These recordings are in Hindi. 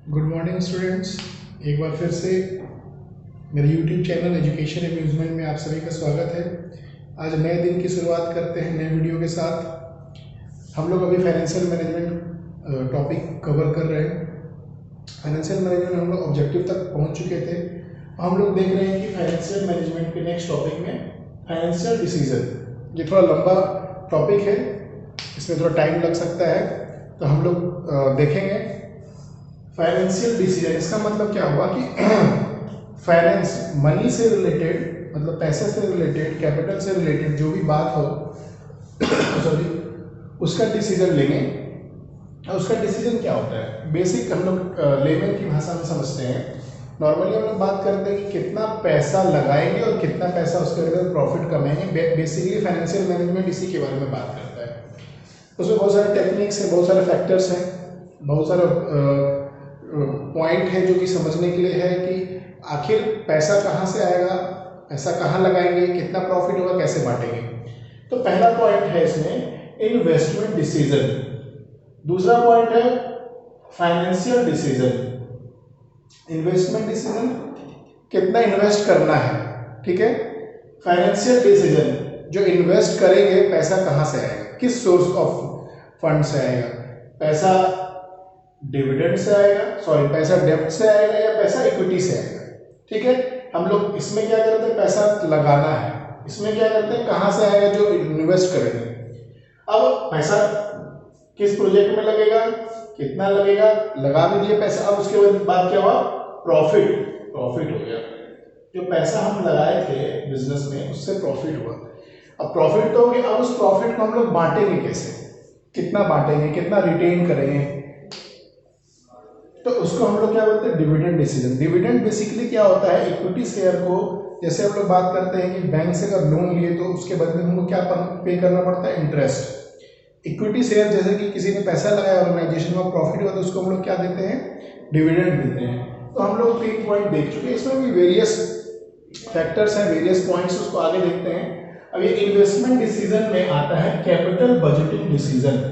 Good morning students. एक बार फिर से मेरे यूट्यूब चैनल एजुकेशन अम्यूज़मेंट में आप सभी का स्वागत है। आज नए दिन की शुरुआत करते हैं नए वीडियो के साथ। हम लोग अभी फाइनेंशियल मैनेजमेंट टॉपिक कवर कर रहे हैं। फाइनेंशियल मैनेजमेंट हम लोग ऑब्जेक्टिव तक पहुंच चुके थे। हम लोग देख रहे हैं कि फाइनेंशियल मैनेजमेंट के नेक्स्ट टॉपिक में फाइनेंशियल डिसीजन। ये थोड़ा लंबा टॉपिक है, इसमें थोड़ा टाइम लग सकता है, तो हम लोग देखेंगे। फाइनेंशियल डिसीजन, इसका मतलब क्या हुआ कि फाइनेंस मनी से रिलेटेड, मतलब पैसे से रिलेटेड, कैपिटल से रिलेटेड जो भी बात हो सॉरी उसका डिसीजन लेंगे। उसका डिसीजन क्या होता है, बेसिक हम लोग लेमन की भाषा में समझते हैं। नॉर्मली हम लोग बात करते हैं कि कितना पैसा लगाएंगे और कितना पैसा उसके अंदर प्रॉफिट कमाएंगे। बेसिकली फाइनेंशियल मैनेजमेंट इसी के बारे में बात करता है। उसमें बहुत सारे टेक्निक्स हैं, बहुत सारे फैक्टर्स हैं, बहुत सारे पॉइंट है जो कि समझने के लिए है कि आखिर पैसा कहाँ से आएगा, पैसा कहाँ लगाएंगे, कितना प्रॉफिट होगा, कैसे बांटेंगे। तो पहला पॉइंट है इसमें इन्वेस्टमेंट डिसीजन। दूसरा पॉइंट है फाइनेंशियल डिसीजन। इन्वेस्टमेंट डिसीजन, कितना इन्वेस्ट करना है, ठीक है। फाइनेंशियल डिसीजन, जो इन्वेस्ट करेंगे पैसा कहाँ से आएगा, किस सोर्स ऑफ फंड से आएगा, पैसा डिविडेंड से आएगा, पैसा डेब्ट से आएगा या पैसा इक्विटी से आएगा, ठीक है। हम लोग इसमें क्या करते हैं, पैसा लगाना है, इसमें क्या करते हैं, कहाँ से आएगा, जो इन्वेस्ट करेंगे। अब पैसा किस प्रोजेक्ट में लगेगा, कितना लगेगा, लगा भी दिए पैसा। अब उसके बाद क्या हुआ, प्रॉफिट हो गया। जो पैसा हम लगाए थे बिजनेस में उससे प्रॉफिट हुआ। अब प्रॉफिट तो हो गया, अब उस प्रॉफिट को हम लोग बांटेंगे कैसे, कितना बांटेंगे, कितना रिटेन करेंगे, तो उसको हम लोग क्या बोलते हैं, डिविडेंड डिसीजन। डिविडेंड बेसिकली क्या होता है, इक्विटी शेयर को, जैसे हम लोग बात करते हैं कि बैंक से अगर लोन लिए तो उसके बदले हमको क्या पे करना पड़ता है, इंटरेस्ट। इक्विटी शेयर जैसे कि किसी ने पैसा लगाया ऑर्गेनाइजेशन में, प्रॉफिट हुआ तो उसको हम लोग क्या देते हैं, डिविडेंड देते हैं। तो हम लोग 3 पॉइंट देख चुके हैं, इसमें भी वेरियस फैक्टर्स हैं, वेरियस पॉइंट्स, उसको आगे देखते हैं। अब ये इन्वेस्टमेंट डिसीजन में आता है कैपिटल बजटिंग डिसीजन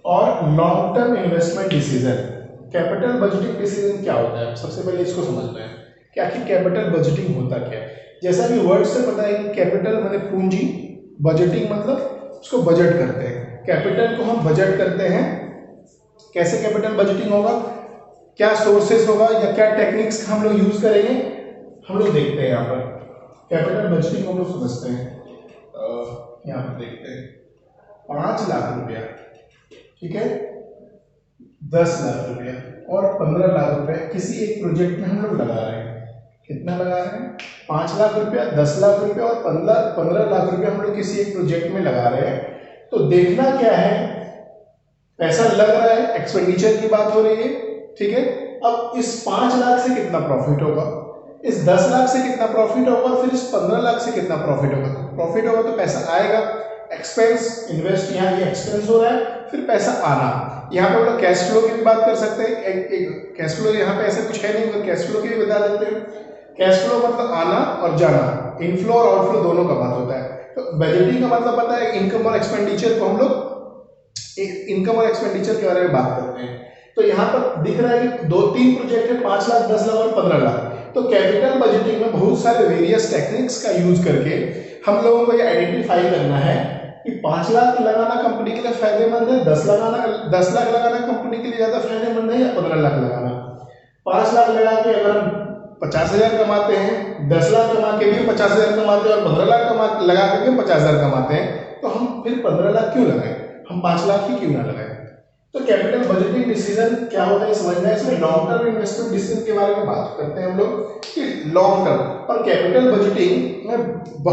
और long term investment decision. Capital budgeting decision क्या होता है, सबसे पहले इसको समझते हैं कि आखिर कैपिटल बजटिंग होता क्या है। जैसा कि वर्ड से पता है कि कैपिटल माने पूंजी, बजटिंग मतलब उसको बजट करते हैं। कैपिटल को हम बजट करते हैं। कैसे कैपिटल बजटिंग होगा, क्या सोर्सेस होगा या क्या टेक्निक्स हम लोग यूज करेंगे, हम लोग देखते हैं। यहाँ पर कैपिटल बजटिंग हम लोग समझते हैं। यहाँ पर देखते हैं 5 लाख रुपया, ठीक है, 10 लाख रुपया और 15 लाख रुपया किसी एक प्रोजेक्ट में हम लोग लगा रहे हैं। कितना लगा रहे हैं, 5 लाख रुपया, 10 लाख रुपया और 15 लाख रुपया हम लोग किसी एक प्रोजेक्ट में लगा रहे हैं। तो देखना क्या है, पैसा लग रहा है, एक्सपेंडिचर की बात हो रही है, ठीक है। अब इस 5 लाख से कितना प्रॉफिट होगा, इस 10 लाख से कितना प्रॉफिट होगा और फिर इस 15 लाख से कितना प्रॉफिट होगा। तो प्रॉफिट होगा तो पैसा आएगा, एक्सपेंस, इन्वेस्ट, यहाँ ये एक्सपेंस हो रहा है, फिर पैसा आना। यहाँ पे हम लोग कैश फ्लो की भी बात कर सकते हैं। एक कैश फ्लो, यहाँ पे ऐसा कुछ है नहीं मगर कैश फ्लो की भी बता देते हैं। कैश फ्लो मतलब आना और जाना, इनफ्लो और आउटफ्लो दोनों का बात होता है। तो बजटिंग का मतलब पता है, इनकम और एक्सपेंडिचर को हम लोग इनकम और एक्सपेंडिचर के बारे में बात करते हैं। तो यहाँ पर दिख रहा है कि 2-3 प्रोजेक्ट है, 5 लाख, 10 लाख और 15 लाख। तो कैपिटल बजटिंग में बहुत सारे वेरियस टेक्निक्स का यूज करके हम लोगों को ये आइडेंटिफाई करना है कि 5 लाख लगाना कंपनी के लिए फायदेमंद है, 10 लाख लगाना कंपनी के लिए ज्यादा फायदेमंद है या 15 लाख लगाना। 5 लाख लगा के अगर हम 50,000 कमाते हैं, 10 लाख कमा के भी 50,000 कमाते हैं और 15 लाख लगा के भी 50,000 कमाते हैं, तो हम फिर 15 लाख क्यों लगाए, हम 5 लाख ही क्यों ना लगाए। तो कैपिटल बजटिंग डिसीजन क्या होता है समझना है। इसमें लॉन्ग टर्म इन्वेस्टमेंट डिसीजन के बारे में बात करते हैं हम लोग कि लॉन्ग टर्म और कैपिटल बजटिंग में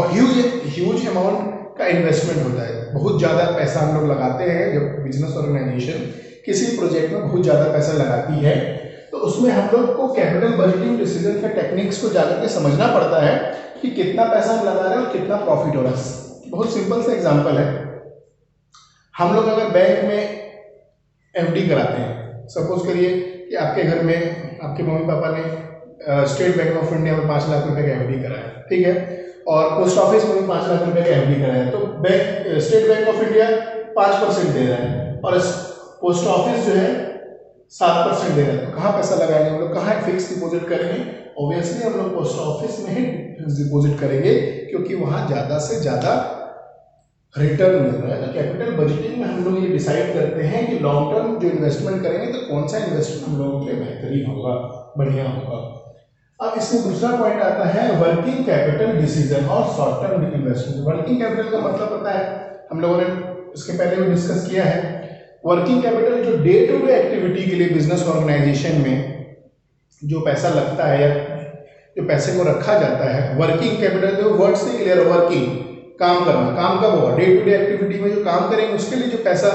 ह्यूज अमाउंट का इन्वेस्टमेंट होता है। बहुत ज़्यादा पैसा हम लोग लगाते हैं। जब बिजनेस ऑर्गेनाइजेशन किसी प्रोजेक्ट में बहुत ज़्यादा पैसा लगाती है तो उसमें हम लोग को कैपिटल बजटिंग डिसीजन के टेक्निक्स को जाकर के समझना पड़ता है कि कितना पैसा हम लगा रहे हैं और कितना प्रॉफिट हो रहा है। बहुत सिंपल सा एग्जाम्पल है, हम लोग अगर बैंक में एफडी कराते हैं, सपोज करिए कि आपके घर में आपके मम्मी पापा ने स्टेट बैंक ऑफ इंडिया में 5 लाख रुपए का एफडी कराया, ठीक है, और पोस्ट ऑफिस में भी 5 लाख रुपए का एफडी कराया। तो स्टेट बैंक ऑफ इंडिया 5% दे रहा है और पोस्ट ऑफिस जो है 7% दे रहे हैं, तो कहाँ पैसा लगाएंगे हम लोग, कहाँ फिक्स डिपॉजिट करेंगे? ऑब्वियसली हम लोग पोस्ट ऑफिस में ही फिक्स डिपॉजिट करेंगे, क्योंकि वहाँ ज़्यादा से ज़्यादा रिटर्न मिल रहा है। तो कैपिटल बजटिंग में हम लोग ये डिसाइड करते हैं कि लॉन्ग टर्म जो इन्वेस्टमेंट करेंगे तो कौन सा इन्वेस्टमेंट हम लोगों के लिए बेहतरीन होगा, बढ़िया होगा। अब इसमें दूसरा पॉइंट आता है वर्किंग कैपिटल डिसीजन और short term investment. Working capital का मतलब पता है, हम लोगों ने इसके पहले भी डिस्कस किया है। वर्किंग कैपिटल जो डे टू डे एक्टिविटी के लिए बिजनेस ऑर्गेनाइजेशन में जो पैसा लगता है या जो पैसे को रखा जाता है, वर्किंग कैपिटल जो वर्ड से क्लियर है, वर्किंग काम करना, काम कब होगा, डे टू डे एक्टिविटी में जो काम करेंगे उसके लिए जो पैसा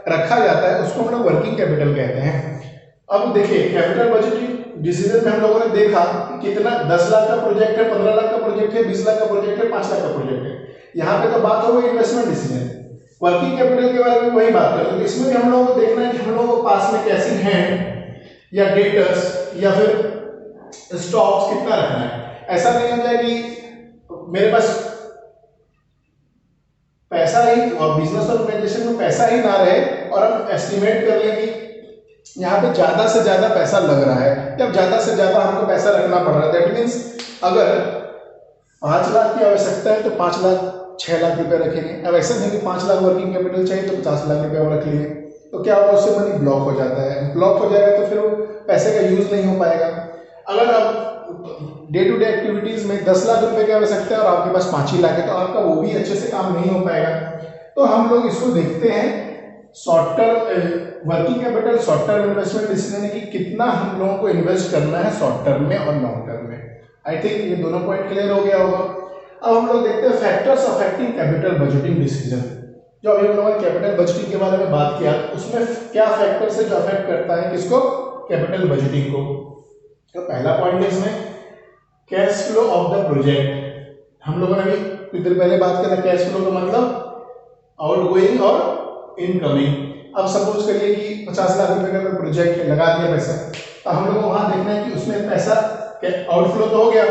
रखा जाता है उसको हम लोग वर्किंग कैपिटल कहते हैं। अब देखिए कैपिटल बजटिंग डिसीजन में हम लोगों ने देखा कितना 10 लाख का प्रोजेक्ट है, 15 लाख का प्रोजेक्ट है, 20 लाख का प्रोजेक्ट है, 5 लाख का प्रोजेक्ट है। यहाँ पे तो बात हो गई इन्वेस्टमेंट डिसीजन। वर्किंग कैपिटल के बारे में वही बात करते हैं, तो इसमें भी हम लोगों को देखना है कि हम लोगों को पास में कैश इन हैंड या डेटर्स या फिर स्टॉक्स कितना रखना है। ऐसा नहीं हो जाए कि मेरे पास पैसा ही और बिजनेस ऑर्गेनाइजेशन में पैसा ही ना रहे और हम एस्टिमेट कर लें कि यहाँ पे ज्यादा से ज्यादा पैसा लग रहा है या ज्यादा से ज्यादा हमको पैसा रखना पड़ रहा है। दैट मीन्स अगर 5 लाख की आवश्यकता है तो 5 लाख 6 लाख रुपए रखेंगे। अब ऐसा नहीं कि 5 लाख वर्किंग कैपिटल चाहिए तो 50 लाख रुपए और रख लिए, तो क्या होगा, उससे मनी ब्लॉक हो जाता है। ब्लॉक हो जाएगा तो फिर वो पैसे का यूज नहीं हो पाएगा। अगर अब डे टू डे एक्टिविटीज में 10 लाख रुपए की आवश्यकता है और आपके पास 5 ही लाख है तो आपका वो भी अच्छे से काम नहीं हो पाएगा। तो हम लोग इसको देखते हैं short term working capital, short term investment decision है कि कितना हम लोगों को इन्वेस्ट करना है शॉर्ट टर्म में और लॉन्ग टर्म में। आई थिंक ये दोनों पॉइंट क्लियर हो गया होगा। अब हम लोग देखते हैं factors affecting capital budgeting decision. जो अभी हम लोगों ने कैपिटल बजटिंग के बारे में बात किया, उसमें क्या फैक्टर्स है जो अफेक्ट करता है किसको, कैपिटल बजटिंग को। तो पहला पॉइंट है इसमें cash flow of the project. हम लोगों ने भी कुछ देर पहले बात किया था, कैश फ्लो का मतलब आउटगोइंग और इनकमिंग। अब सपोज करिए कि 50 लाख रुपए का प्रोजेक्ट है, लगा दिया पैसा, तो हम लोग को वहां देखना है कि उसमें पैसा आउटफ्लो तो हो गया,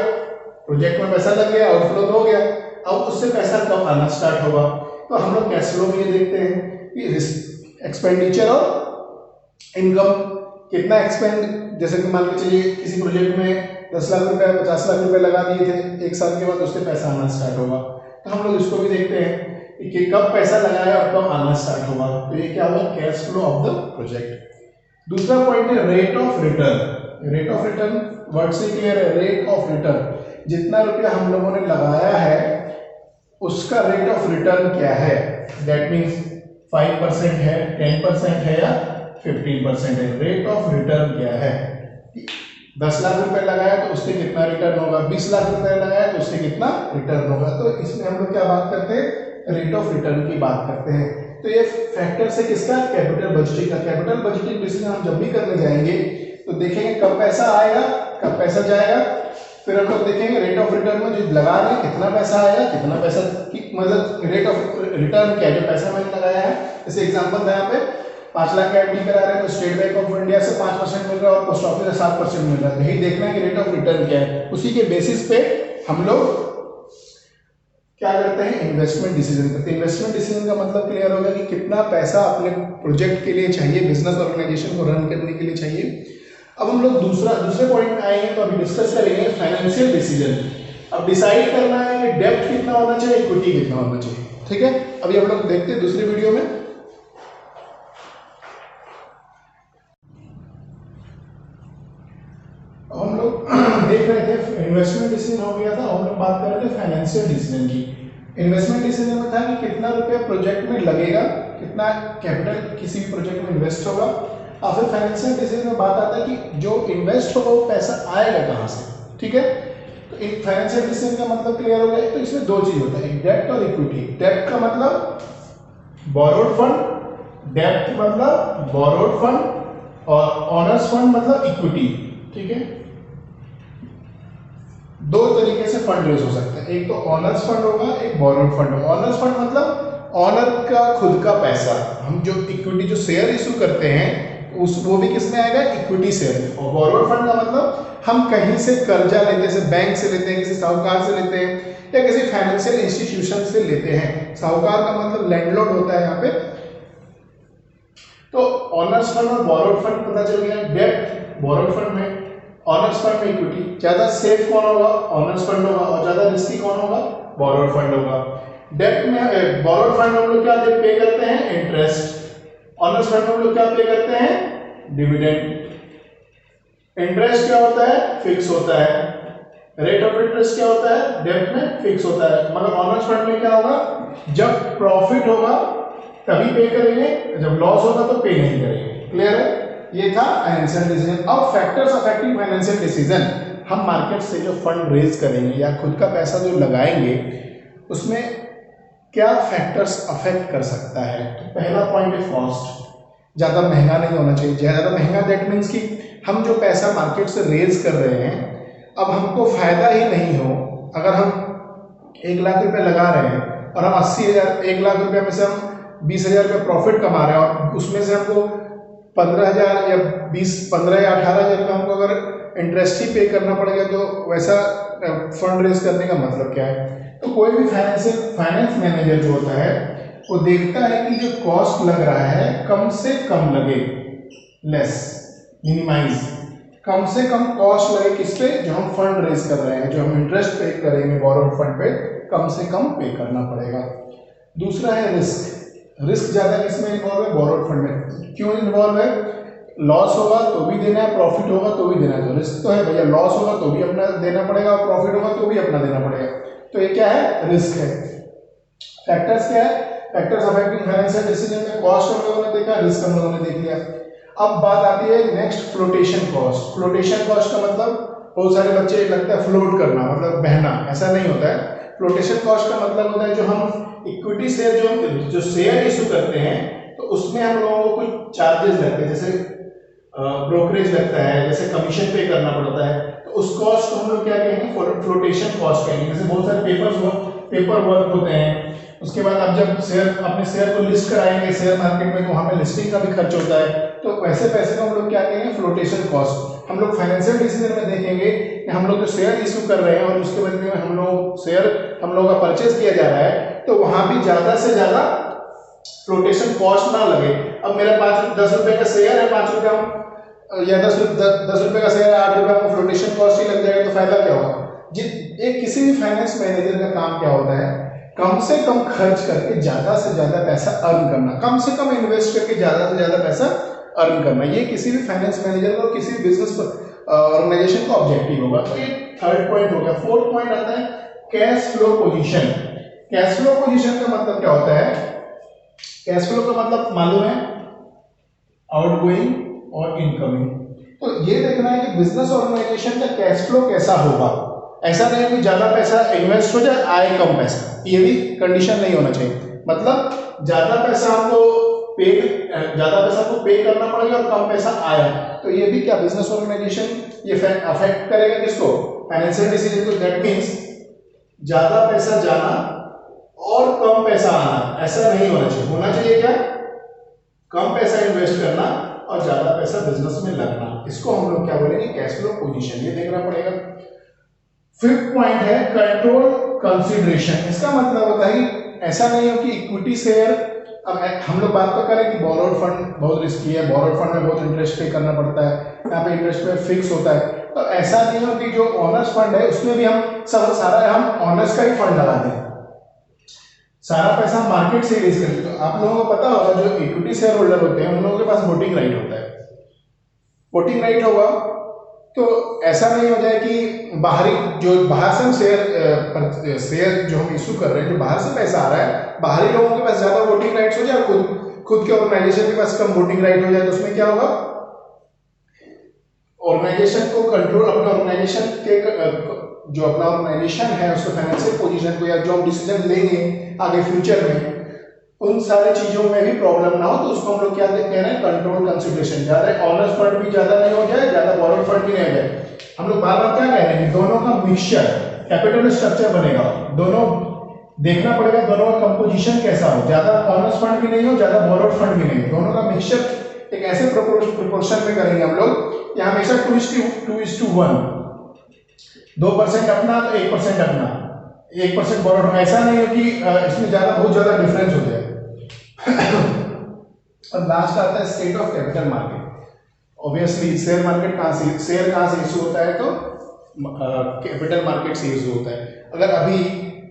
प्रोजेक्ट में पैसा लग गया, आउटफ्लो तो हो गया, अब उससे पैसा कब आना स्टार्ट होगा। तो हम लोग कैश फ्लो में ये देखते हैं कि एक्सपेंडिचर और इनकम कितना एक्सपेंड, जैसे कि मान के चलिए किसी प्रोजेक्ट में 10 लाख रुपए 50 लाख रुपए लगा दिए थे, एक साल के बाद उससे पैसा आना स्टार्ट होगा। तो हम लोग इसको भी देखते हैं कि कब पैसा लगाया और कब आना स्टार्ट होगा। तो ये क्या हुआ, cash flow of the project. दूसरा पॉइंट है rate of return. Rate of return word से क्लियर है, रेट ऑफ रिटर्न, जितना रुपया हम लोगों ने लगाया है उसका रेट ऑफ रिटर्न क्या है। दैट मीन्स 5% है, 10% है या 15% है। रेट ऑफ रिटर्न क्या है, 10 लाख रुपए लगाया तो उससे कितना रिटर्न होगा, 20 लाख रुपए लगाया तो उससे कितना रिटर्न होगा। तो इसमें हम लोग क्या बात करते हैं, रेट ऑफ रिटर्न की बात करते हैं। तो ये फैक्टर से किसका, कैपिटल बजटिंग का। कैपिटल बजटिंग डिसीजन हम जब भी करने जाएंगे तो देखेंगे कब पैसा आएगा कब पैसा जाएगा, फिर हम लोग देखेंगे रेट ऑफ रिटर्न में जो लगा रहे हैं कितना पैसा आएगा, कितना पैसा की मतलब रेट ऑफ रिटर्न क्या है, जो पैसा मैंने लगाया है। जैसे एग्जांपल था यहाँ पे 5 लाख का एफडी करा रहे हैं तो स्टेट बैंक ऑफ इंडिया से 5% मिल रहा है और पोस्ट ऑफिस से 7% मिल रहा है। यही देखना है कि रेट ऑफ रिटर्न क्या है, उसी के बेसिस पे हम लोग क्या करते हैं, इन्वेस्टमेंट डिसीजन करते हैं। इन्वेस्टमेंट डिसीजन का मतलब क्लियर होगा कि कितना पैसा अपने प्रोजेक्ट के लिए चाहिए, बिजनेस ऑर्गेनाइजेशन को रन करने के लिए चाहिए। अब हम लोग दूसरे पॉइंट में आएंगे तो अभी डिस्कस करेंगे फाइनेंशियल डिसीजन। अब डिसाइड करना है कि डेब्ट कितना होना चाहिए, इक्विटी कितना होना चाहिए। ठीक है, अभी हम लोग देखते हैं दूसरी वीडियो में। हम लोग देख रहे थे इन्वेस्टमेंट डिसीजन हो गया था, हम लोग बात कर रहे थे फाइनेंशियल डिसीजन की। इन्वेस्टमेंट डिसीजन में था कि कितना रुपया प्रोजेक्ट में लगेगा, कितना कैपिटल किसी भी प्रोजेक्ट में इन्वेस्ट होगा। और फिर फाइनेंशियल डिसीजन में बात आता है कि जो इन्वेस्ट होगा वो पैसा आएगा कहाँ से। ठीक है, तो एक फाइनेंशियल डिसीजन का मतलब क्लियर हो गया। तो इसमें दो चीज होता है, डेब्ट और इक्विटी। डेब्ट का मतलब बोरोड फंड, डेब्ट मतलब बोरोड फंड और ऑनर्स फंड मतलब इक्विटी। ठीक है, दो तरीके से फंड रेज हो सकता है, एक तो ऑनर्स फंड होगा, एक बोरोड फंड होगा। ऑनर्स फंड मतलब ऑनर का खुद का पैसा, हम जो इक्विटी जो शेयर इशू करते हैं उस वो भी किस में आएगा, इक्विटी शेयर। और बोरोड फंड का मतलब हम कहीं से कर्जा लेते हैं, जैसे बैंक से लेते हैं, किसी साहूकार से लेते हैं या किसी फाइनेंशियल इंस्टीट्यूशन से लेते हैं। साहूकार का मतलब लैंडलॉर्ड होता है यहाँ पे। तो ऑनर्स फंड और बोरोड फंड पता चल गया। डेब्ट बोरोड फंड में, ऑनर्स फंड में इक्विटी। ज्यादा सेफ कौन होगा? ऑनर्स फंड होगा। और ज्यादा रिस्की कौन होगा? बोरोड फंड होगा। डेब्ट में, बोरोड फंड में हम लोग क्या पे करते हैं? इंटरेस्ट। ऑनर्स फंड में हम लोग क्या पे करते हैं? डिविडेंड। इंटरेस्ट क्या होता है? फिक्स होता है। रेट ऑफ इंटरेस्ट क्या होता है? डेब्ट में फिक्स होता है। मगर ऑनर्स फंड में क्या होगा? जब प्रॉफिट होगा तभी पे करेंगे, जब लॉस होगा तो पे नहीं करेंगे। क्लियर है? ये था फाइनेंशियल डिसीजन। अब फैक्टर्स अफेक्टिंग फाइनेंशियल डिसीजन, हम मार्केट से जो फंड रेज करेंगे या खुद का पैसा जो लगाएंगे उसमें क्या फैक्टर्स अफेक्ट कर सकता है। तो पहला पॉइंट है कॉस्ट। ज़्यादा महंगा नहीं होना चाहिए। ज़्यादा महंगा दैट मीन्स कि हम जो पैसा मार्केट से रेज कर रहे हैं, अब हमको फायदा ही नहीं हो। अगर हम 1 लाख रुपए लगा रहे हैं और हम 80,000, 1 लाख रुपए में से हम 20,000 रुपये प्रॉफिट कमा रहे हैं और उसमें से हमको 15,000 या 15 या 18,000 रुपये हमको अगर इंटरेस्ट ही पे करना पड़ेगा, तो वैसा फंड रेज करने का मतलब क्या है? तो कोई भी फाइनेंस मैनेजर जो होता है वो देखता है कि जो कॉस्ट लग रहा है कम से कम लगे, लेस, मिनिमाइज, कम से कम कॉस्ट लगे किस पे? जो हम फंड रेज कर रहे हैं, जो हम इंटरेस्ट पे करेंगे बोरोड फंड पे, कम से कम पे करना पड़ेगा। दूसरा है रिस्क। रिस्क ज्यादा किसमें इन्वॉल्व है? बोरोड फंड में। क्यों इन्वॉल्व है? लॉस होगा तो भी देना है, प्रॉफिट होगा तो भी देना है। तो रिस्क तो है भैया, लॉस होगा तो भी अपना देना पड़ेगा और प्रॉफिट होगा तो भी अपना देना पड़ेगा। तो ये क्या है? रिस्क है। फैक्टर्स क्या है? फैक्टर्स अफेक्टिंग फाइनेंशियल डिसीजन में कॉस्ट हम लोगों ने देखा, रिस्क हम लोगों ने देख लिया। अब बात आती है next, flotation cost. Flotation cost का मतलब, बहुत सारे बच्चे लगता है फ्लोट करना मतलब बहना, ऐसा नहीं होता है। फ्लोटेशन कॉस्ट का मतलब होता है जो हम इक्विटी शेयर जो शेयर इशू करते हैं तो उसमें हम लोगों को कुछ चार्जेस लगते हैं, जैसे ब्रोकरेज लगता है, जैसे कमीशन पे करना पड़ता है, तो उस कॉस्ट को हम लोग क्या कहेंगे? फ्लोटेशन कॉस्ट कहेंगे। जैसे बहुत सारे पेपर वर्क होते हैं, उसके बाद अब जब अपने शेयर को लिस्ट कराएंगे शेयर मार्केट में तो वहां पे लिस्टिंग का भी खर्च होता है, तो वैसे पैसे को हम लोग क्या कहेंगे? Flotation cost. हम लोग फाइनेंशियल डिसीजन में देखेंगे कि हम लोग जो शेयर इशू कर रहे हैं और उसके बदले में हम लोग का परचेज किया जा रहा है, तो वहां भी ज्यादा से ज्यादा फ्लोटेशन कॉस्ट ना लगे। अब मेरा 10 रुपए का शेयर है, 5 रुपए या 10 रुपए का शेयर है, 8 रुपए में फ्लोटेशन कॉस्ट ही लग जाएगा, तो फायदा क्या होगा? एक किसी भी फाइनेंस मैनेजर का काम क्या होता है? कम से कम खर्च करके ज्यादा से ज्यादा पैसा अर्न करना, कम से कम इन्वेस्ट करके ज्यादा से ज्यादा पैसा अर्न करना। ये किसी भी फाइनेंस मैनेजर और किसी भी बिजनेस ऑर्गेनाइजेशन का ऑब्जेक्टिव होगा। तो ये थर्ड पॉइंट हो गया। फोर्थ पॉइंट आता है cash flow position. Cash flow position का मतलब क्या होता है? कैश फ्लो का मतलब मालूम है? आउटगोइंग और इनकमिंग। तो ये देखना है कि बिजनेस ऑर्गेनाइजेशन का कैश फ्लो कैसा होगा। ऐसा नहीं कि ज्यादा पैसा इन्वेस्ट हो जाए, आए कम पैसा, ये भी कंडीशन नहीं होना चाहिए। मतलब ज्यादा पैसा हमको पे करना पड़ेगा और कम पैसा आया, तो ये भी क्या बिजनेस ऑर्गेनाइजेशन ये अफेक्ट करेगा किसको? फाइनेंशियल डिसीजन को। दैट मींस ज्यादा पैसा जाना और कम पैसा आना, ऐसा नहीं होना चाहिए। होना चाहिए क्या? कम पैसा इन्वेस्ट करना और ज्यादा पैसा बिजनेस में लगना। इसको हम लोग क्या बोलेंगे? Cash flow position. ये देखना पड़ेगा। फिफ्थ पॉइंट है कंट्रोल कंसीडरेशन। इसका मतलब होता है कि ऐसा नहीं हो कि इक्विटी शेयर, अब हम लोग बात तो करें कि बोरोड फंड बहुत रिस्की है, बोरोड फंड में बहुत इंटरेस्ट पे करना पड़ता है, यहाँ पे इंटरेस्ट पे फिक्स होता है। तो ऐसा नहीं हो कि जो ऑनर्स फंड है उसमें भी हम सारा हम ऑनर्स का ही फंड लगा दें, सारा पैसा मार्केट से रेज करते। तो आप लोगों को पता होगा जो इक्विटी शेयर होल्डर होते हैं उन लोगों के पास वोटिंग राइट होता है। वोटिंग राइट होगा तो ऐसा नहीं हो जाए कि बाहर से हम शेयर जो हम इशू कर रहे हैं, जो बाहर से पैसा आ रहा है, बाहरी लोगों के पास ज्यादा वोटिंग राइट्स हो जाए और खुद के ऑर्गेनाइजेशन के पास कम वोटिंग राइट हो जाए, तो उसमें क्या होगा? ऑर्गेनाइजेशन को कंट्रोल, अपने ऑर्गेनाइजेशन के जो अपना ऑर्गेनाइजेशन है उसको फाइनेंशियल पोजीशन को या जो हम डिसीजन लेंगे आगे फ्यूचर में, उन सारी चीजों में भी प्रॉब्लम ना हो, तो उसको हम लोग क्या कह रहे हैं? Control consideration. ज्यादा ऑनर्स फंड भी ज्यादा नहीं हो जाए, ज्यादा बोरोड फंड भी नहीं हो जाए। हम लोग बार बार क्या कह रहे हैं कि दोनों का मिक्सचर कैपिटल स्ट्रक्चर बनेगा। दोनों देखना पड़ेगा, दोनों का कंपोजिशन कैसा हो, ज्यादा ऑनर्स फंड भी नहीं हो, ज्यादा बोरोड फंड भी नहीं हो, दोनों का मिक्सचर एक ऐसे प्रोपोर्शन में करेंगे हम लोग। यहाँ हमेशा 2:1, 2% अपना तो 1% अपना, 1% बोरोड। ऐसा नहीं है कि इसमें बहुत ज्यादा डिफरेंस हो जाए। और लास्ट आता है state of capital market. Obviously share market कहाँ से इशू होता है, तो कैपिटल मार्केट से इशू होता है। अगर अभी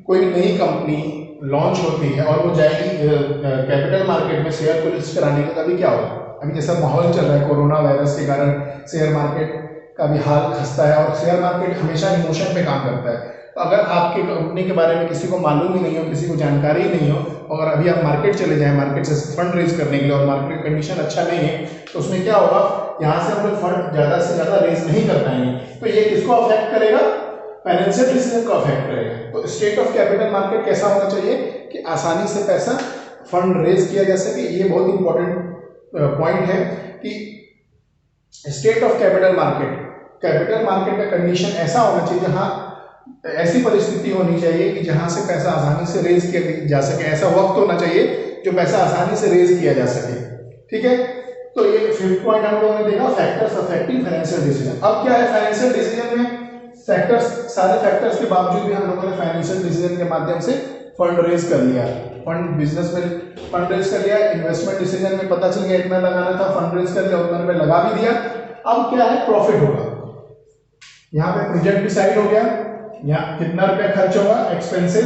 कोई नई कंपनी लॉन्च होती है और वो जाएगी कैपिटल मार्केट में शेयर को लिस्ट कराने के, तभी क्या होगा? अभी जैसा माहौल चल रहा है कोरोना वायरस के कारण शेयर मार्केट का भी हाल खस्ता है, और शेयर मार्केट हमेशा इमोशन पे काम करता है। तो अगर आपकी कंपनी के बारे में किसी को मालूम ही नहीं हो, किसी को जानकारी ही नहीं हो, और अभी आप मार्केट चले जाएं मार्केट से फंड रेज करने के लिए और मार्केट कंडीशन अच्छा नहीं है, तो उसमें क्या होगा, यहाँ से हम लोग फंड ज़्यादा से ज़्यादा रेज नहीं कर पाएंगे। तो ये किसको अफेक्ट करेगा? फाइनेंशियल डिसीजन को अफेक्ट करेगा। तो स्टेट ऑफ कैपिटल मार्केट कैसा होना चाहिए कि आसानी से पैसा फंड रेज किया जा सके। ये बहुत इंपॉर्टेंट पॉइंट है कि स्टेट ऑफ कैपिटल मार्केट का कंडीशन ऐसा होना चाहिए, जहां ऐसी परिस्थिति होनी चाहिए कि जहां से पैसा आसानी से रेज किया जा सके। ऐसा वक्त होना चाहिए जो पैसा आसानी से रेज किया जा सके। ठीक है, तो ये 5th पॉइंट हम लोगों ने देखा, फैक्टर्स अफेक्टिंग फाइनेंशियल डिसीजन। अब क्या है फाइनेंशियल डिसीजन में? फैक्टर्स, सारे फैक्टर्स के बावजूद भी हम लोगों ने फाइनेंशियल डिसीजन के माध्यम से फंड रेज कर लिया, फंड बिजनेस में फंड रेज कर लिया। इन्वेस्टमेंट डिसीजन में पता चल गया इतना लगाना था, फंड रेज कर लिया, उतना रुपये लगा भी दिया। अब क्या है, प्रॉफिट होगा। यहाँ पे प्रोजेक्ट डिसाइड हो गया, यहाँ कितना रुपया खर्च होगा, एक्सपेंसिव,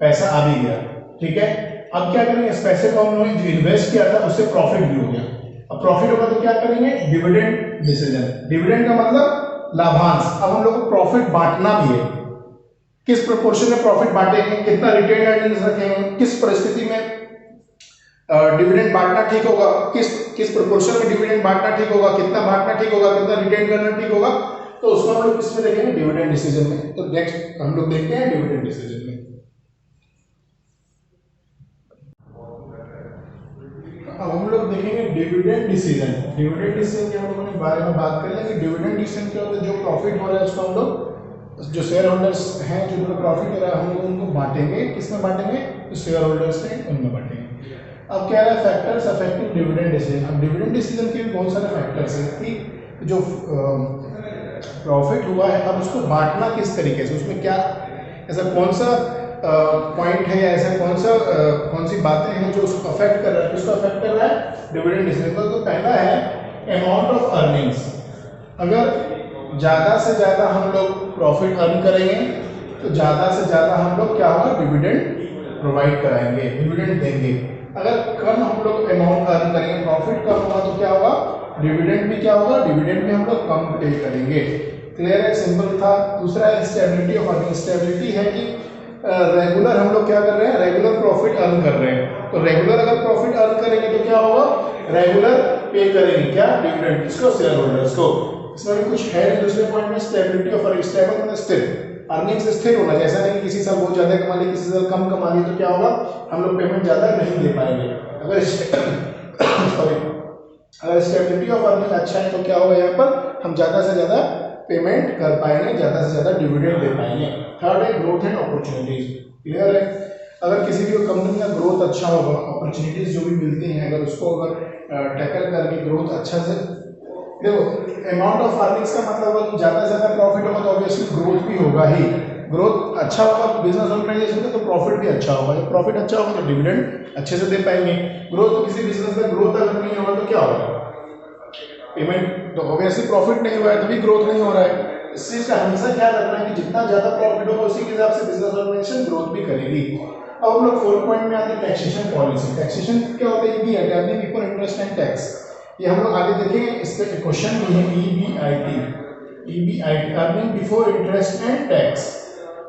पैसा आ भी गया। ठीक है, अब क्या करेंगे, इस पैसे को हमने जो इन्वेस्ट किया था उससे प्रॉफिट भी हो गया। अब प्रॉफिट होगा तो क्या करेंगे, डिविडेंड डिसीजन। डिविडेंड का मतलब लाभांश। अब हम लोग को प्रॉफिट बांटना भी है, किस प्रोपोर्शन में प्रॉफिट बांटेंगे, कितना रिटेन अर्निंग्स रखेंगे, किस परिस्थिति में डिविडेंड बांटना ठीक होगा, किस प्रोपोर्शन में डिविडेंड बांटना ठीक होगा, कितना बांटना ठीक होगा, कितना रिटेन करना ठीक होगा, तो उसको हम लोग किसमें देखेंगे, डिविडेंड डिसीजन में। तो नेक्स्ट हम लोग देखते हैं डिविडेंड डिसीजन में। अब हम लोग देखेंगे डिविडेंड डिसीजन। डिविडेंड डिसीजन के हम लोगों ने बारे में बात कर लेंगे। डिविडेंड डिसीजन क्या होता है, जो प्रॉफिट हो रहा है उसको हम लोग, जो शेयर होल्डर्स हैं जो प्रॉफिट हो रहा है, हम लोग उनको बांटेंगे। किसमें बांटेंगे, जो शेयर होल्डर्स हैं उनमें बांटेंगे। अब क्या है, फैक्टर्स अफेक्टिंग डिविडेंड डिसीजन। अब डिविडेंड डिसीजन के भी बहुत सारे फैक्टर्स हैं कि जो प्रॉफिट हुआ है, अब उसको बांटना किस तरीके से, उसमें क्या ऐसा कौन सा पॉइंट है या ऐसा कौन सी बातें हैं जो उसको अफेक्ट कर रहा है, किसको अफेक्ट कर रहा है, डिविडेंड डिसीजन को। तो पहला है अमाउंट ऑफ अर्निंग्स। अगर ज़्यादा से ज़्यादा हम लोग प्रॉफिट अर्न करेंगे तो ज़्यादा से ज़्यादा हम लोग क्या होगा, डिविडेंड प्रोवाइड कराएंगे, डिविडेंड देंगे। अगर कम हम लोग अमाउंट अर्न करेंगे, प्रॉफिट कम होगा, तो क्या होगा, डिविडेंड भी क्या होगा, डिविडेंड भी हम लोग कम पे करेंगे। क्लियर है, सिंपल था। दूसरा है स्टेबिलिटी ऑफ अर्निंग। स्टेबिलिटी है कि रेगुलर हम लोग क्या कर रहे हैं, रेगुलर प्रॉफिट अर्न कर रहे हैं। तो रेगुलर अगर प्रॉफिट अर्न करेंगे तो क्या होगा, रेगुलर पे करेंगे क्या, डिविडेंड। किसको, शेयर होल्डर्स को। इसमें भी कुछ है दूसरे पॉइंट में, स्टेबिलिटी ऑफ अर्निंग। स्टेबल मतलब स्थिर, अर्निंग से स्थिर होना। जैसा नहीं किसी साल बहुत ज्यादा कमा ली, किसी साल कम कमा ली, तो क्या होगा, हम लोग पेमेंट ज्यादा नहीं दे पाएंगे। अगर अगर स्टेबिलिटी ऑफ अर्निंग अच्छा है तो क्या होगा, यहाँ पर हम ज्यादा से ज्यादा पेमेंट कर पाएंगे, ज्यादा से ज्यादा डिविडेंड दे पाएंगे। थर्ड है ग्रोथ एंड अपॉर्चुनिटीज। क्लियर है, अगर किसी भी कंपनी का ग्रोथ अच्छा होगा, अपॉर्चुनिटीज जो भी मिलती हैं, अगर उसको अगर टैकल करके ग्रोथ अच्छा से, देखो अमाउंट ऑफ अर्निंग्स का मतलब होगा कि ज्यादा से ज्यादा प्रॉफिट होगा तो ऑब्वियसली ग्रोथ भी होगा ही। ग्रोथ अच्छा होगा बिजनेस ऑर्गेनाइजेशन का तो प्रॉफिट भी अच्छा होगा। जब प्रॉफिट अच्छा होगा तो डिविडेंड अच्छे से दे पाएंगे। ग्रोथ, किसी बिजनेस में ग्रोथ अगर नहीं होगा तो क्या होगा, पेमेंट, तो ऑब्वियसली प्रॉफिट नहीं हुआ है तभी ग्रोथ नहीं हो रहा है। इस चीज का हमेशा ख्याल रखना है कि जितना ज्यादा प्रॉफिट होगा उसी के हिसाब से बिजनेस ऑर्गेनाइजेशन ग्रोथ भी करेगी। अब हम लोग 4 पॉइंट में आते हैं टैक्सेशन पॉलिसी। टैक्सेशन क्या होता है, earning before interest and tax. ये हम लोग आगे देखेंगे, इसका क्वेश्चन भी है, EBIT, earning before interest and tax.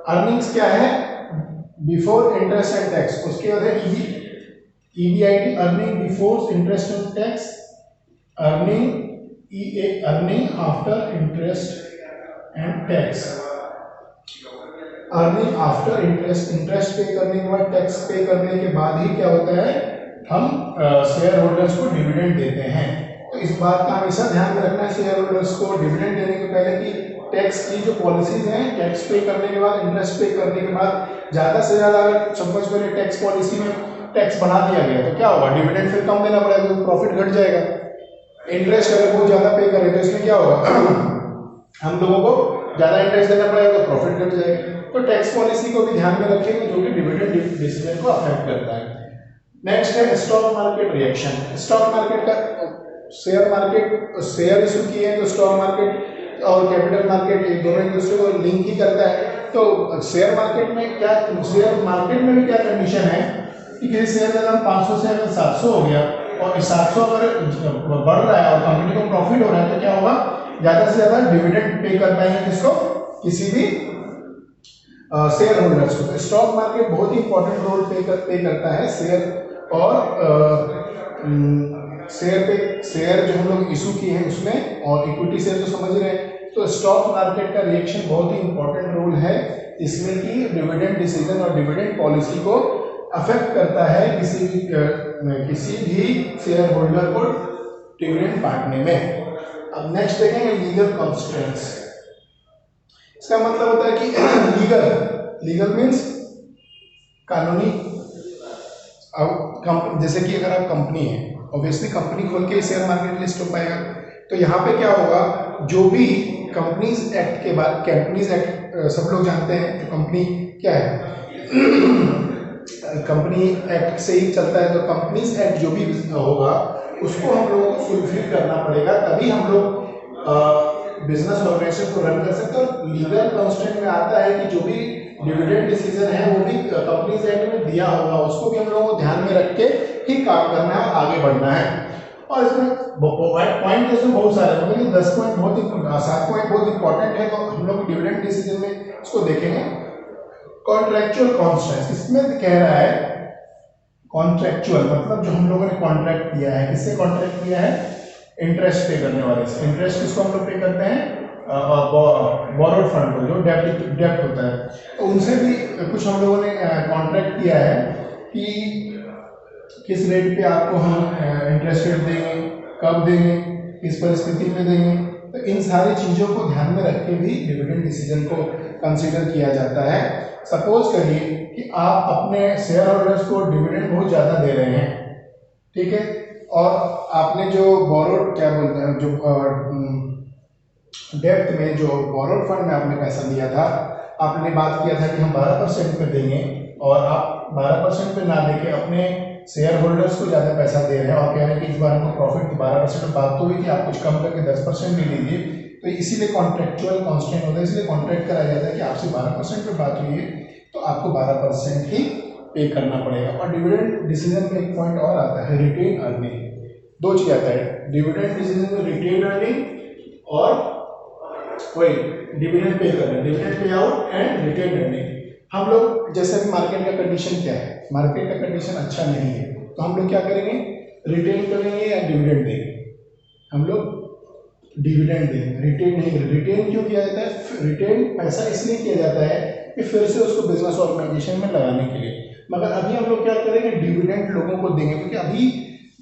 Earnings क्या है, बिफोर इंटरेस्ट एंड टैक्स, उसके बाद है EBIT, earning before interest and tax, earning after interest and tax. Earning after interest, interest पे करने के बाद, टैक्स पे करने के बाद ही क्या होता है, हम शेयर होल्डर्स को डिविडेंड देते हैं। तो इस बात का हमेशा ध्यान में रखना है शेयर होल्डर्स को डिविडेंड देने के पहले कि टैक्स की जो पॉलिसीज हैं, टैक्स पे करने के बाद, इंटरेस्ट पे करने के बाद, ज्यादा से ज्यादा अगर सपोज करें टैक्स पॉलिसी में टैक्स बढ़ा दिया गया तो क्या होगा, डिविडेंड फिर कम देना पड़ेगा, तो प्रॉफिट घट जाएगा। इंटरेस्ट अगर बहुत ज्यादा पे करें तो इसमें क्या होगा, हम लोगों को ज्यादा इंटरेस्ट देना पड़ेगा तो प्रॉफिट घट जाएगा। तो टैक्स पॉलिसी को भी ध्यान में रखेंगे जो कि डिविडेंड डिसीजन को अफेक्ट करता है। नेक्स्ट है stock market reaction. Stock market का शेयर मार्केट शेयर इशू किए हैं तो स्टॉक मार्केट और कैपिटल मार्केट एक दोनों एक दूसरे को लिंक ही करता है। तो शेयर मार्केट में क्या, शेयर मार्केट में भी क्या कंडीशन है कि किसी शेयर का दाम 500 से अगर 700 हो गया और 700 अगर बढ़ रहा है और कंपनी को प्रॉफिट हो रहा है तो क्या होगा, ज्यादा से ज्यादा डिविडेंड पे कर पाएंगे किसको, किसी भी शेयर होल्डर्स को। तो स्टॉक मार्केट बहुत ही इंपॉर्टेंट रोल पे करता है शेयर और शेयर जो हम लोग इशू किए हैं उसमें, और इक्विटी शेयर तो समझ रहे हैं। तो स्टॉक मार्केट का रिएक्शन बहुत ही इंपॉर्टेंट रोल है इसमें कि डिविडेंड डिसीजन और डिविडेंड पॉलिसी को अफेक्ट करता है किसी भी शेयर होल्डर को डिविडेंड बांटने में। अब नेक्स्ट देखेंगे लीगल कॉन्स्ट्रेंट्स। इसका मतलब होता है कि लीगल मीन्स कानूनी। अब जैसे कि अगर आप कंपनी है, ऑब्वियसली कंपनी खोल के शेयर मार्केट लिस्ट हो पाएगा। तो यहाँ पे क्या होगा, जो भी कंपनीज एक्ट के बाद, कंपनीज एक्ट सब लोग जानते हैं जो कंपनी क्या है कंपनी एक्ट से ही चलता है। तो कंपनीज एक्ट जो भी होगा उसको हम लोगों को फुलफिल करना पड़ेगा, तभी हम लोग बिजनेस ऑर्गेनाइजेशन को रन कर सकते हैं। और लीगल कॉन्स्टेंट में आता है कि जो भी डिविडेंड डिसीजन है वो भी कंपनीज एक्ट में दिया होगा, उसको भी हम लोगों को ध्यान में रख के ही काम करना है, आगे बढ़ना है। और इसमें पॉइंट इसमें बहुत सारे हैं, मतलब 10 पॉइंट बहुत ही 7 पॉइंट बहुत इंपॉर्टेंट है। तो हम लोग डिविडेंड डिसीजन में इसको देखेंगे। कॉन्ट्रेक्चुअल कॉन्स्टेंट्स, इसमें कह रहा है कॉन्ट्रेक्चुअल मतलब जो हम लोगों ने कॉन्ट्रैक्ट किया है, किससे कॉन्ट्रैक्ट किया है, इंटरेस्ट पे करने वाले से। इंटरेस्ट किसको हम लोग पे करते हैं, बोरोड फंड को, जो डेप्ट होता है। तो उनसे भी कुछ हम लोगों ने कॉन्ट्रैक्ट किया है कि किस रेट पे आपको हम इंटरेस्ट रेट देंगे, कब देंगे, किस परिस्थिति में देंगे। तो इन सारी चीज़ों को ध्यान में रख के भी डिविडेंड डिसीजन को कंसीडर किया जाता है। सपोज करिए कि आप अपने शेयर होल्डर्स को डिविडेंड बहुत ज़्यादा दे रहे हैं, ठीक है, और आपने जो बोरोड क्या बोलते हैं, जो डेप्थ में, जो बोरोड फंड में आपने पैसा दिया था, आपने बात किया था कि हम 12% पे देंगे, और आप 12% पे ना देके अपने शेयर होल्डर्स को ज़्यादा पैसा दे रहे हैं और कह रहे हैं कि इस बार हमको प्रॉफिट 12% बात तो हुई थी, आप कुछ कम करके 10% भी लीजिए। तो इसीलिए कॉन्ट्रेक्चुअल कॉन्स्टेंट होता है, इसलिए कॉन्ट्रैक्ट कराया जाता है कि आपसे 12% पे बात हुई है तो आपको 12% ही पे करना पड़ेगा। और डिविडेंड डिसीजन में एक पॉइंट और आता है, रिटेन अर्निंग। दो चीज आता है डिविडेंड डिसीजन में, रिटेन अर्निंग और वही डिविडेंड पे करना, dividend pay out and retain earning. हम लोग जैसे अभी मार्केट का कंडीशन क्या है, मार्केट का कंडीशन अच्छा नहीं है, तो हम लोग क्या करेंगे, रिटेन करेंगे या डिविडेंड देंगे, हम लोग डिविडेंड देंगे, रिटेन नहीं करेंगे। रिटेन क्यों किया जाता है, रिटेन पैसा इसलिए किया जाता है कि फिर से उसको बिजनेस ऑर्गेनाइजेशन में लगाने के लिए। मगर अभी हम लोग क्या करेंगे, डिविडेंड लोगों को देंगे, क्योंकि अभी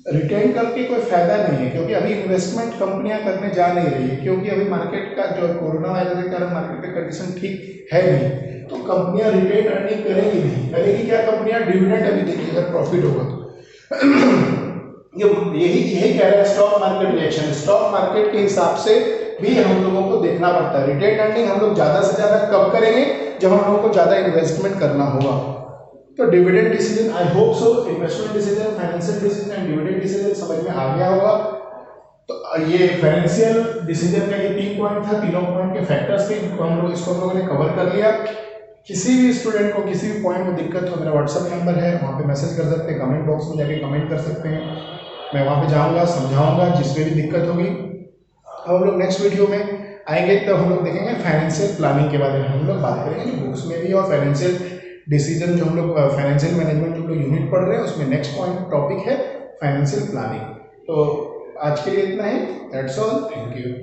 रिटेन करके कोई फायदा नहीं है, क्योंकि अभी इन्वेस्टमेंट कंपनियां करने जा नहीं रही है, क्योंकि अभी मार्केट का जो कोरोना वायरस के कारण मार्केट का कंडीशन ठीक है नहीं। तो कंपनियां रिटेन अर्निंग करेंगी नहीं, करेगी क्या कंपनियां, डिविडेंड अभी देगी अगर प्रॉफिट होगा तो। यही कह रहा है stock market reaction. Stock market के हिसाब से भी हम लोगों को देखना पड़ता है। रिटेन अर्निंग हम लोग ज्यादा से ज्यादा कब करेंगे, जब हम लोगों को ज्यादा इन्वेस्टमेंट करना होगा। तो dividend decision, I hope so investment decision, financial decision and dividend decision समझ में आ गया होगा। तो ये फाइनेंशियल डिसीजन का ये 3 पॉइंट था, तीनों पॉइंट के फैक्टर्स थे, इसको हम लोगों ने कवर कर लिया। किसी भी स्टूडेंट को किसी भी पॉइंट में दिक्कत हो, मेरा व्हाट्सएप नंबर है, वहाँ पे मैसेज कर सकते हैं, कमेंट बॉक्स में जाके कमेंट कर सकते हैं, मैं वहाँ पे जाऊँगा, समझाऊँगा जिसमें भी दिक्कत होगी। अब हम लोग नेक्स्ट वीडियो में आएंगे, तब हम लोग देखेंगे फाइनेंशियल प्लानिंग के बारे में हम लोग बात करेंगे, जो बुक्स में भी, और फाइनेंशियल डिसीजन जो हम लोग फाइनेंशियल मैनेजमेंट जो लोग यूनिट पढ़ रहे हैं उसमें नेक्स्ट पॉइंट टॉपिक है फाइनेंशियल प्लानिंग। तो आज के लिए इतना ही, दैट्स ऑल, थैंक यू।